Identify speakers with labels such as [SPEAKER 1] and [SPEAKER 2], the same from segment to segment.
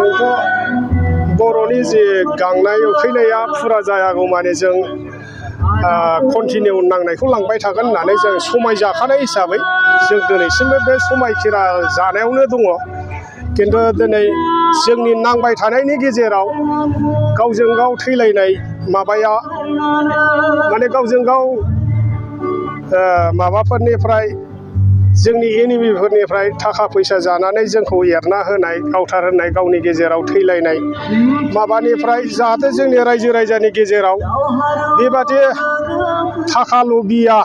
[SPEAKER 1] जोंथ' बर'नि जे गांनाय उखैनाया फुरा जायागौ माने जों कन्टिनिउ नांनायखौ लांबाय थागोन होननानै जों समाय जाखानाय हिसाबै जों दिनैसिमबो बे समायखिरा जानायावनो दङ। खिन्थु दिनै जोंनि नांबाय थानायनि गेजेराव गावजों गाव थैलायनाय माबाया माने गावजों गाव माबाफोरनिफ्राय जोंनि एनिमिफोरनिफ्राय थाखा फैसा जानानै जोंखौ एरना होनाय गावथार होनाय गावनि गेजेराव थैलायनाय माबानिफ्राय जाहाथे जोंनि रायजो राजानि गेजेराव बेबादि थाखा लबिया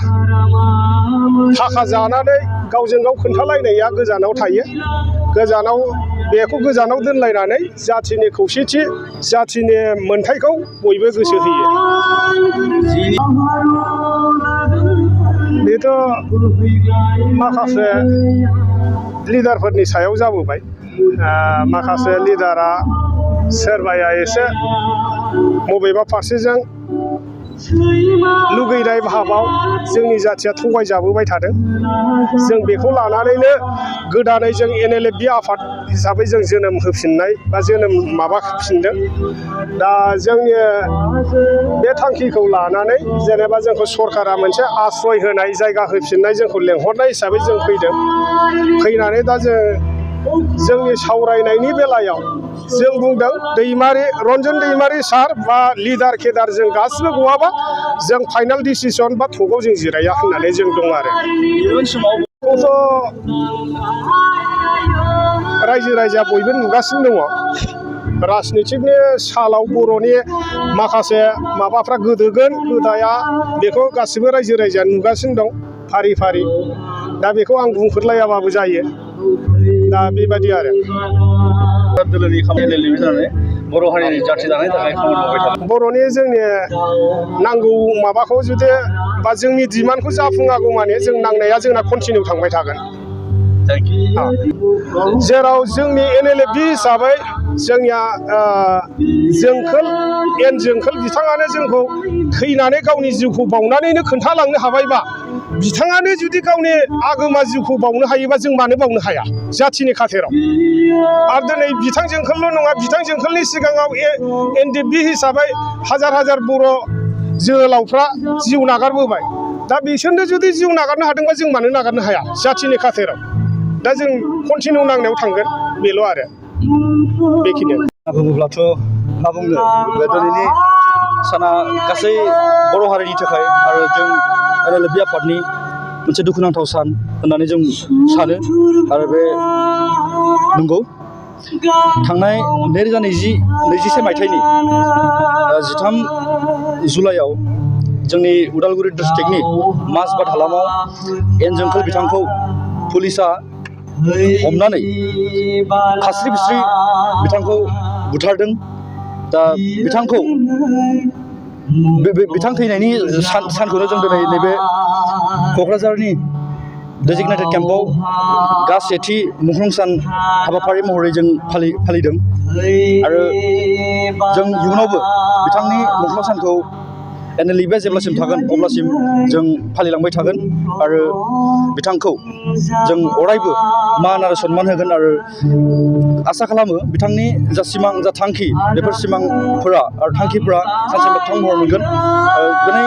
[SPEAKER 1] थाखा जानानै गावजों गाव खोन्थालायनाया गोजानाव थायो। बेखौ गोजानाव दोनलायनानै जाथिनि खौसेथि जाथिनि मोनथायखौ बयबो गोसो होयो। बेथ' माखासे लिडारफोरनि सायाव जाबोबाय। माखासे लिडारा सोरबाया एसे बबेबा फारसेजों लुगैनाय भाबाव जोंनि जाथिया थगायजाबोबाय थादों। जों बेखौ लानानैनो गोदानै जों NLFB आफाद हिसाबै जों जोनोम होफिननाय बा जोनोम माबाफिनदों। दा जोंनि बे थांखिखौ लानानै जेनेबा जोंखौ सरकारा मोनसे आश्रय होनाय जायगा होफिननाय जोंखौ लेंहरनाय हिसाबै जों फैदों। फैनानै दा जोंनि सावरायनायनि बेलायाव जों बुंदों रन्जन दैमारि सार बा लिडार केदार जों गासिबो गवाबा जों फाइनाल डिसिसन बा थकआव जों जिराया होननानै जों दं आरो। इयुन समावथ' रायजो राजा बयबो नुगासिनो दङ। राजनितिकनि सालाव बर'नि माखासे माबाफ्रा गोदोगोन गोदाया बेखौ गासिबो रायजो राजाया नुगासिनो दं फारि फारि। दा बेखौ आं बुंफोरलायाबाबो जायो। दा बेबायदि आरो
[SPEAKER 2] दोलोनि खामानि जानानै बर' हारिनि जाथि दानायनि थाखाय खामानि मावबाय थादों।
[SPEAKER 1] बर'नि जोंनि नांगौ माबाखौ जुदि बा जोंनि डिमान्डखौ जाफुङागौ माने जों नांनाया जोंना कन्टिनिउ थांबाय थागोन। जेराव जोंनि NLFB हिसाबै जोंनिया जोंखोल बिथाङानो जोंखौ थैनानै गावनि जिउखौ बावनानैनो खोन्थालांनो हाबायबा बिथाङानो जुदि गावनि आगोमा जिउखौ बावनो हायोबा जों मानो बावनो हाया जाथिनि खाथेराव। आरो दिनै बिथां जोंखोलल' नङा, बिथां जोंखोलनि सिगाङाव NDFB हिसाबै हाजार हाजार बर' जोहोलावफ्रा जिउ नागारबोबाय। दा बिसोरनो जुदि जिउ नागारनो हादोंबा जों मानो नागारनो हाया जाथिनि खाथेराव। दा जों कन्टिनिउ नांनायाव थांगोन बेल' आरो बेखिनियानो।
[SPEAKER 2] बुङोब्लाथ' मा बुंनो, बे दिनैनि साना गासै बर' हारिनि थाखाय आरो जों NLFB आफादनि मोनसे दुखुनांथाव सान होननानै जों सानो। आरो बे नंगौ थांनाय 2021 मायथाइनि 13 जुलाइआव जोंनि उदालगुरि डिस्ट्रिक्टनि माजबाद हालामाव एन जोंखोल बिथांखौ पुलिसा हमनानै खास्रि बिस्रि बिथांखौ बुथारदों। दा बिथांखौ बिथां थैनायनि सानखौनो जों दिनै नैबे क'क्राझारनि डेजिगनेटेड केम्पआव गासेथि मुंख्लं सान हाबाफारि महरै जों फालिदों। आरो जों इयुनावबो बिथांनि मुंख्लं सानखौ NLFB जेब्लासिम थागोन अब्लासिम जों फालिलांबाय थागोन। आरो बिथांखौ जों अरायबो मान आरो सन्मान होगोन आरो आसा खालामो बिथांनि जा सिमां जा थांखि बेफोर सिमांफोरा आरो थांखिफोरा सानसे मोगथां महर मोनगोन। दिनै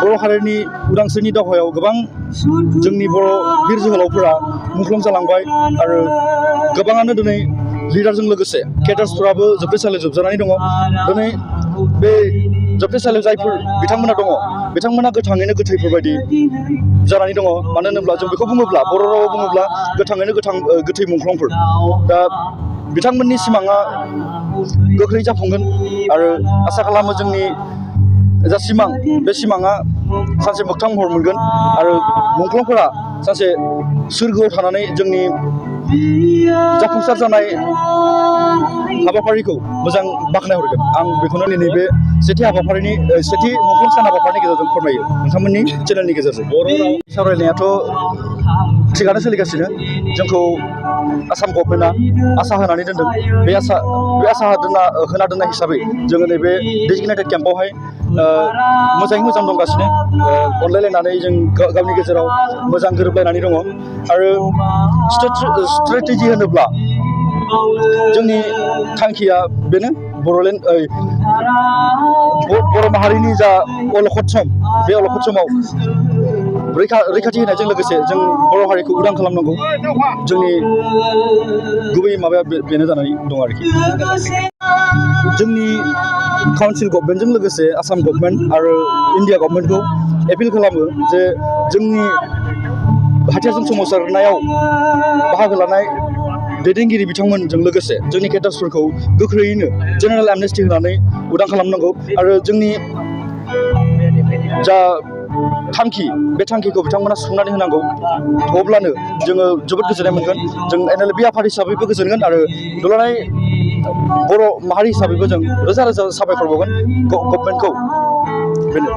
[SPEAKER 2] बर' हारिनि उदांस्रिनि दावहायाव गोबां जोंनि बर' बिर जोहोलावफोरा मुंख्लं जालांबाय आरो गोबाङानो दिनै लिडारजों लोगोसे केडार्सफोराबो जोबथेसालियाव जोबजानानै दङ। दिनै बे जोबथेसालियाव जायफोर बिथांमोना दङ बिथांमोना गोथाङैनो गोथैफोरबायदि जानानै दङ। मानो होनोब्ला जों बेखौ बुङोब्ला बर' रावाव बुङोब्ला गोथाङैनो गोथै मुंख्लंफोर। दा बिथांमोननि सिमाङा गोख्रै जाफुंगोन आरो आसा खालामो जोंनि जा सिमां बे सिमाङा सानसे मोगथां महर मोनगोन आरो मुंख्लंफोरा सानसे सोरगोआव थानानै जोंनि जाफुंसार जानाय हाबाफारिखौ मोजां बाख्नायहरगोन। आं बेखौनो नैबे सेथि मुंख्लं सान हाबाफारिनि गेजेरजों फोरमायो नोंथांमोननि चेनेलनि गेजेरजों। बर' राव सावरायनायाथ' थिगानो सोलिगासिनो। जोंखौ आसाम गभर्नमेन्टआ आसा होनानै दोनदों। बे आसा होना दोननाय हिसाबै जोङो नैबे डेजिगनेटेड केम्पआवहाय मोजाङै मोजां दंगासिनो। अनलायलायनानै जों गावनि गेजेराव मोजां गोरोबलायनानै दङ। आरो स्ट्रेटेजि होनोब्ला जोंनि थांखिया बेनो बर'लेण्ड बर' माहारिनि जा अलखद सम बे अलखद समाव रैखाथि होनायजों लोगोसे जों बर' हारिखौ उदां खालामनांगौ जोंनि गुबै माबाया बेनो जानानै दं आरोखि जोंनि काउन्सिल गभर्नमेन्टजों लोगोसे आसाम गभर्नमेन्ट आरो इन्डिया गभर्नमेन्टखौ एपिल खालामो जे जोंनि हाथियारजों सोमावसारनायाव बाहागो लानाय दैदेनगिरि बिथांमोनजों लोगोसे जोंनि केडार्सफोरखौ गोख्रैयैनो जेनेरेल एमनेस्टि होनानै उदां खालामनांगौ आरो जोंनि जा थांखि बे थांखिखौ बिथांमोना सुफुंनानै होनांगौ अब्लानो जोङो जोबोद गोजोननाय मोनगोन जों NLB आफाद हिसाबैबो गोजोनगोन आरो दुलाराय बर' माहारि हिसाबैबो जों रोजा रोजा साबायखर बावगोन गभर्नमेन्टखौ बेनो